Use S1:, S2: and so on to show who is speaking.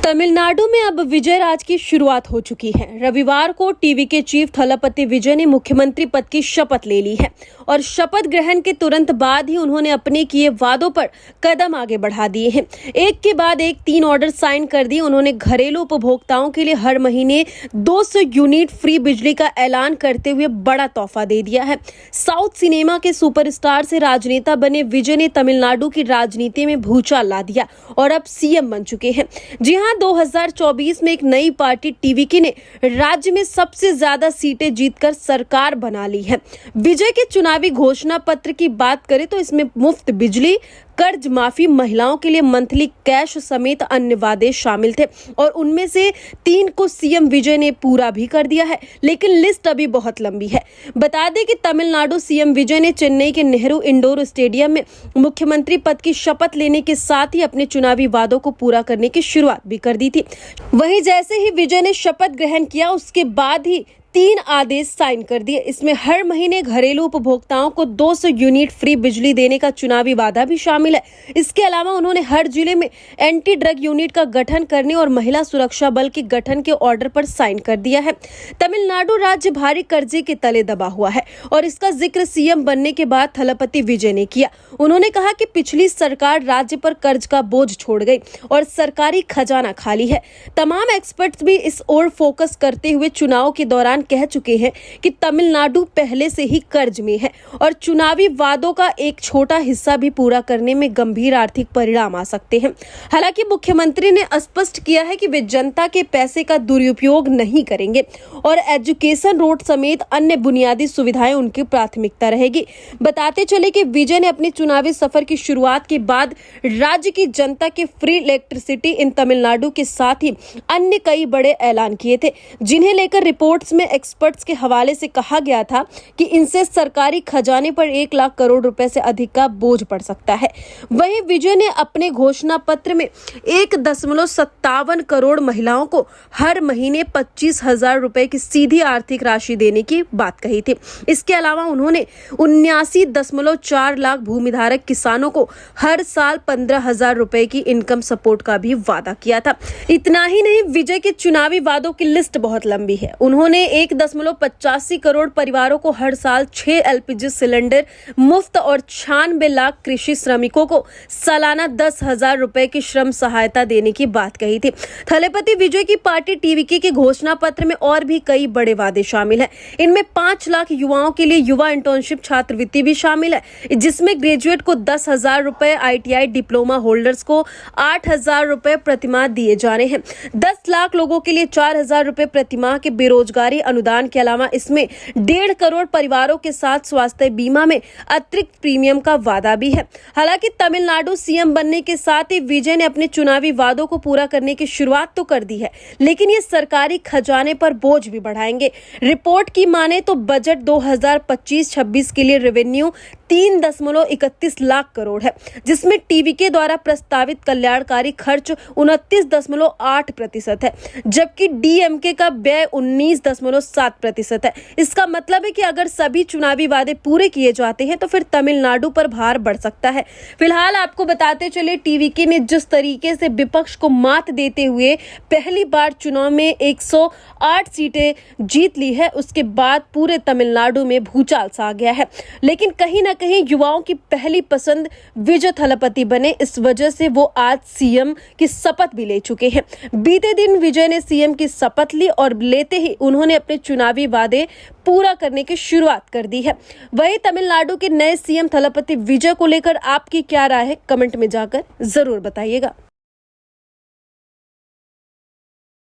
S1: तमिलनाडु में अब विजय राज की शुरुआत हो चुकी है। रविवार को टीवी के चीफ थलपति विजय ने मुख्यमंत्री पद की शपथ ले ली है और शपथ ग्रहण के तुरंत बाद ही उन्होंने अपने किए वादों पर कदम आगे बढ़ा दिए हैं। एक के बाद एक 3 ऑर्डर साइन कर दिए। उन्होंने घरेलू उपभोक्ताओं के लिए हर महीने 200 यूनिट फ्री बिजली का ऐलान करते हुए बड़ा तोहफा दे दिया है। साउथ सिनेमा के सुपरस्टार से राजनेता बने विजय ने तमिलनाडु की राजनीति में भूचाल ला दिया और अब सीएम बन चुके हैं। जी हाँ, 2024 में एक नई पार्टी टीवीके ने राज्य में सबसे ज्यादा सीटें जीतकर सरकार बना ली है। विजय के चुनावी घोषणा पत्र की बात करें तो इसमें मुफ्त बिजली, कर्ज माफी, महिलाओं के लिए मंथली कैश समेत अन्य वादे शामिल थे और उनमें से 3 को सीएम विजय ने पूरा भी कर दिया है, लेकिन लिस्ट अभी बहुत लंबी है। बता दें कि तमिलनाडु सीएम विजय ने चेन्नई के नेहरू इंडोर स्टेडियम में मुख्यमंत्री पद की शपथ लेने के साथ ही अपने चुनावी वादों को पूरा करने की शुरुआत भी कर दी थी। वहीं जैसे ही विजय ने शपथ ग्रहण किया उसके बाद ही 3 आदेश साइन कर दिए। इसमें हर महीने घरेलू उपभोक्ताओं को 200 यूनिट फ्री बिजली देने का चुनावी वादा भी शामिल है। इसके अलावा उन्होंने हर जिले में एंटी ड्रग यूनिट का गठन करने और महिला सुरक्षा बल के गठन के ऑर्डर पर साइन कर दिया है। तमिलनाडु राज्य भारी कर्जे के तले दबा हुआ है और इसका जिक्र सीएम बनने के बाद थलपति विजय ने किया। उन्होंने कहा कि पिछली सरकार राज्य पर कर्ज का बोझ छोड़ गई और सरकारी खजाना खाली है। तमाम एक्सपर्ट्स भी इस ओर फोकस करते हुए चुनाव के दौरान कह चुके हैं कि तमिलनाडु पहले से ही कर्ज में है और चुनावी वादों का एक छोटा हिस्सा भी पूरा करने में गंभीर आर्थिक परिणाम आ सकते हैं। हालांकि मुख्यमंत्री ने स्पष्ट किया है कि वे जनता के पैसे का दुरुपयोग नहीं करेंगे और एजुकेशन रोड समेत अन्य बुनियादी सुविधाएं उनकी प्राथमिकता रहेगी। बताते चले कि विजय ने अपने चुनावी सफर की शुरुआत के बाद राज्य की जनता के फ्री इलेक्ट्रिसिटी इन तमिलनाडु के साथ ही अन्य कई बड़े ऐलान किए थे, जिन्हें लेकर रिपोर्ट्स में एक्सपर्ट्स के हवाले से कहा गया था कि इनसे सरकारी खजाने पर 1 लाख करोड़ रुपए से अधिक का बोझ पड़ सकता है। वहीं विजय ने अपने घोषणा पत्र में 1.57 करोड़ महिलाओं को हर महीने 25,000 रुपए की सीधी आर्थिक राशि देने की बात कही थी। इसके अलावा उन्होंने 79.4 लाख भूमिधारक किसानों को हर साल 15,000 रुपए की इनकम सपोर्ट का भी वादा किया था। इतना ही नहीं, विजय के चुनावी वादों की लिस्ट बहुत लंबी है। उन्होंने 1.85 करोड़ परिवारों को हर साल 6 एलपीजी सिलेंडर मुफ्त और 96 लाख कृषि श्रमिकों को सालाना 10,000 रुपए की श्रम सहायता देने की बात कही थी। थलपति विजय की पार्टी टीवीके के घोषणा पत्र में और भी कई बड़े वादे शामिल हैं। इनमें 5 लाख युवाओं के लिए युवा इंटर्नशिप छात्रवृत्ति भी शामिल है, जिसमें ग्रेजुएट को 10,000 रुपए, ITI डिप्लोमा होल्डर्स को 8,000 रुपए प्रतिमाह दिए जा रहे हैं। 10 लाख लोगों के लिए 4,000 रुपए प्रतिमाह के बेरोजगारी अनुदान के अलावा इसमें 1.5 करोड़ परिवारों के साथ स्वास्थ्य बीमा में अतिरिक्त प्रीमियम का वादा भी है। हालांकि तमिलनाडु सीएम बनने के साथ ही विजय ने अपने चुनावी वादों को पूरा करने की शुरुआत तो कर दी है, लेकिन ये सरकारी खजाने पर बोझ भी बढ़ाएंगे। रिपोर्ट की माने तो बजट 2025-26 के लिए रेवेन्यू 3.31 लाख करोड़ है, जिसमें टीवीके द्वारा प्रस्तावित कल्याणकारी खर्च 29.8% है, जबकि डीएमके का व्यय 19.7% है। इसका मतलब है कि अगर सभी चुनावी वादे पूरे किए जाते हैं तो फिर तमिलनाडु पर भार बढ़ सकता है। फिलहाल आपको बताते चले, टीवीके ने जिस तरीके से विपक्ष को मात देते हुए पहली बार चुनाव में 108 सीटें जीत ली है, उसके बाद पूरे तमिलनाडु में भूचाल सा आ गया है। लेकिन कहीं ना कहीं युवाओं की पहली पसंद विजय थलपति बने, इस वजह से वो आज सीएम की शपथ भी ले चुके हैं। बीते दिन विजय ने सीएम की शपथ ली और लेते ही उन्होंने अपने चुनावी वादे पूरा करने की शुरुआत कर दी है। वहीं तमिलनाडु के नए सीएम थलपति विजय को लेकर आपकी क्या राय है, कमेंट में जाकर जरूर बताइएगा।